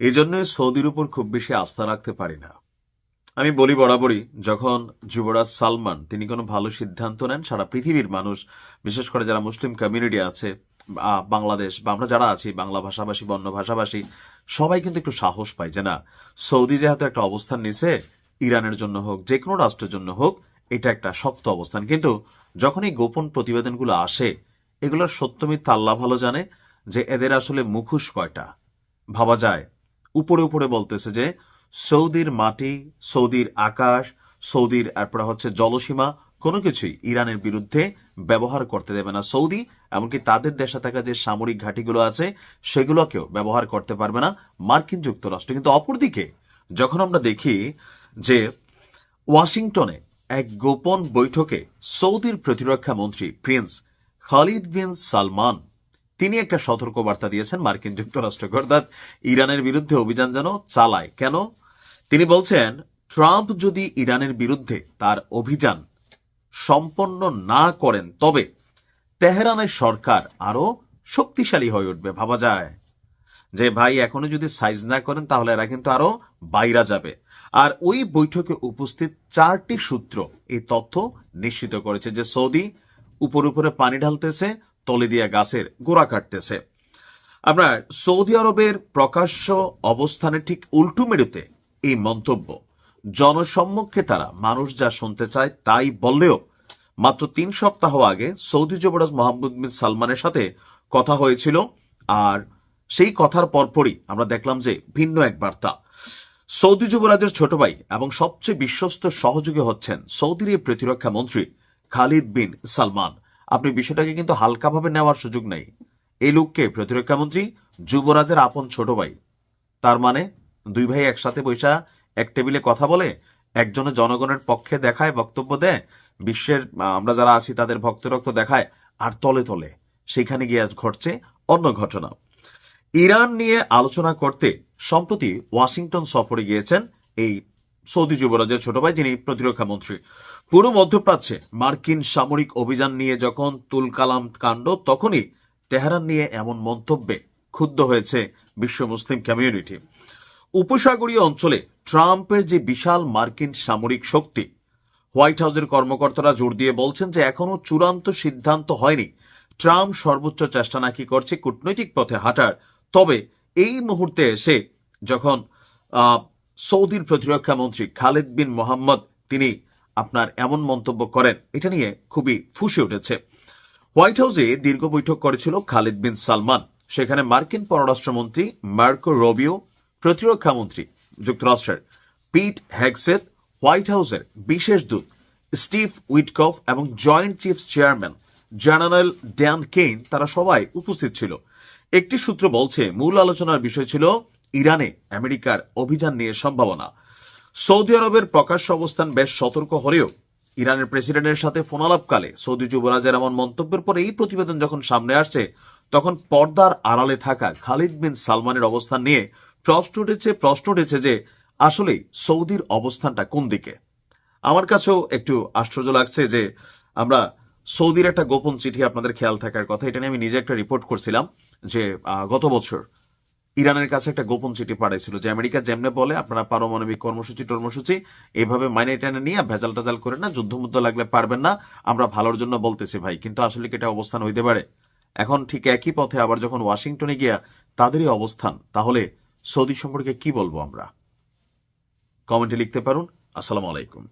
এই জন্য সৌদির উপর খুব বেশি আস্থা রাখতে পারি না। আমি বলি বরাবরই, যখন যুবরাজ সালমান তিনি কোনো ভালো সিদ্ধান্ত নেন, সারা পৃথিবীর মানুষ, বিশেষ করে যারা মুসলিম কমিউনিটি আছে, বাংলাদেশ বা আমরা যারা আছি বাংলা ভাষাভাষী বা অন্য ভাষাভাষী, সবাই কিন্তু একটু সাহস পায় যে না, সৌদি যেহেতু একটা অবস্থান নিছে, ইরানের জন্য হোক যে কোনো রাষ্ট্রের জন্য হোক, এটা একটা শক্ত অবস্থান। কিন্তু যখন এই গোপন প্রতিবেদনগুলো আসে, এগুলোর সত্য মিথ্যা আল্লাহ ভালো জানে, যে এদের আসলে মুখোশ কয়টা। ভাবা যায় উপরে উপরে বলতেছে যে সৌদির মাটি, সৌদির আকাশ, সৌদির এরপরে হচ্ছে জলসীমা, কোনো কিছুই ইরানের বিরুদ্ধে ব্যবহার করতে দেবে না সৌদি। এমনকি তাদের দেশে থাকা যে সামরিক ঘাঁটিগুলো আছে সেগুলোকেও ব্যবহার করতে পারবে না মার্কিন যুক্তরাষ্ট্র। কিন্তু অপরদিকে যখন আমরা দেখি যে ওয়াশিংটনে এক গোপন বৈঠকে সৌদির প্রতিরক্ষা মন্ত্রী প্রিন্স খালিদ বিন সালমান তিনি একটা সতর্কবার্তা দিয়েছেন মার্কিন যুক্তরাষ্ট্রকে, অর্থাৎ ইরানের বিরুদ্ধে অভিযান যেন চালায়। কেন? তিনি বলছেন ট্রাম্প যদি ইরানের বিরুদ্ধে তার অভিযান সম্পন্ন না করেন তবে তেহরানের সরকার আরো শক্তিশালী হয়ে উঠবে। ভাবা যায় যে ভাই এখনো যদি সাইজ না করেন তাহলে এরা কিন্তু আরো বাইরা যাবে। আর ওই বৈঠকে উপস্থিত 4টি সূত্র এই তথ্য নিশ্চিত করেছে যে সৌদি উপর উপরে পানি ঢালতেছে, তলে দিয়া গাছের গোড়া কাটতেছে। আপনার সৌদি আরবের প্রকাশ্য অবস্থানের ঠিক উল্টো মেরুতে এই মন্তব্য। জনসম্মুখে তারা মানুষ যা শুনতে চায় তাই বললেও মাত্র 3 সপ্তাহ আগে সৌদি যুবরাজ মোহাম্মদ বিন সালমানের সাথে কথা হয়েছিল, আর সেই কথার পরপরই আমরা দেখলাম যে ভিন্ন এক বার্তা। সৌদি যুবরাজের ছোট ভাই এবং সবচেয়ে বিশ্বস্ত সহযোগী হচ্ছেন সৌদির এই প্রতিরক্ষা মন্ত্রী খালিদ বিন সালমান। আপনি বিষয়টাকে কিন্তু হালকাভাবে নেওয়ার সুযোগ নেই। এই লোককে প্রতিরক্ষা মন্ত্রী, যুবরাজের আপন ছোট ভাই। তার মানে দুই ভাই একসাথে বৈশা এক টেবিলে কথা বলে, একজনে জনগণের পক্ষে দেখায়, বক্তব্য দেয়, বিশ্বের আমরা যারা আছি তাদের ভক্তরক্ত দেখায়, আর তলে তলে সেখানে গিয়ে আজ ঘটছে অন্য ঘটনা। ইরান নিয়ে আলোচনা করতে সম্প্রতি ওয়াশিংটন সফরে গিয়েছেন এই সৌদি যুবরাজের ছোট ভাই, যিনি প্রতিরক্ষা মন্ত্রী। পুরো মধ্যপ্রাচ্যে মার্কিন সামরিক অভিযান নিয়ে যখন তুলকালাম কাণ্ড, তখনই তেহরান নিয়ে এমন মন্তব্যে ক্ষুব্ধ হয়েছে বিশ্ব মুসলিম কমিউনিটি। উপসাগরীয় অঞ্চলে ট্রাম্পের যে বিশাল মার্কিন সামরিক শক্তি, হোয়াইট হাউসের কর্মকর্তারা জোর দিয়ে বলছেন যে এখনো চূড়ান্ত সিদ্ধান্ত হয়নি। ট্রাম্প সর্বোচ্চ চেষ্টা নাকি করছে কূটনৈতিক পথে হাঁটার। তবে এই মুহূর্তে এসে যখন সৌদির প্রতিরক্ষা মন্ত্রী খালিদ বিন মোহাম্মদ তিনি আপনার এমন মন্তব্য করেন, এটা নিয়ে খুবই ফুঁসে উঠেছে। হোয়াইট হাউসে দীর্ঘ বৈঠক করেছিল খালিদ বিন সালমান। সেখানে মার্কিন পররাষ্ট্রমন্ত্রী মার্কো রুবিও, প্রতিরক্ষা মন্ত্রী যুক্তরাষ্ট্রের পিট হেগসেথ, হোয়াইট হাউসের বিশেষ দূত স্টিভ উইটকফ এবং joint chief chairman general Dan Kane, তারা সবাই উপস্থিত ছিল। একটি সূত্র বলছে মূল আলোচনার বিষয় ছিল ইরানে আমেরিকার অভিযান নিয়ে সম্ভাবনা। সৌদি আরবের প্রকাশ্য অবস্থান বেশ সতর্ক হলেও ইরানের প্রেসিডেন্টের সাথে ফোনালাপকালে সৌদি যুবরাজের এমন মন্তব্যের পর এই প্রতিবেদন যখন সামনে আসছে, তখন পর্দার আড়ালে থাকা খালিদ বিন সালমানের অবস্থান নিয়ে প্রশ্ন উঠেছে যে আসলে সৌদির অবস্থানটা কোন দিকে। আমার কাছেও একটু আশ্চর্য লাগছে যে আমরা সৌদির একটা গোপন চিঠি, আপনাদের খেয়াল থাকার কথা, এটা নিয়ে আমি নিজে একটা রিপোর্ট করছিলাম যে গত বছর ইরানের কাছে একটা গোপন চিঠি পাঠাইছিল যে আমেরিকা যেমনে বলে আপনারা পারমাণবিক কর্মসূচি এভাবে মাইনে টেনে নিয়ে ভেজাল টাজাল করে না, যুদ্ধ লাগলে পারবেন না, আমরা ভালোর জন্য বলতেছি ভাই। কিন্তু আসলে কি এটা অবস্থান হইতে পারে? এখন ঠিক একই পথে আবার যখন ওয়াশিংটনে গিয়া তাদেরই অবস্থান, তাহলে সৌদি সম্পর্কে কি বলবো আমরা? কমেন্টে লিখতে পারুন। আসসালামু আলাইকুম।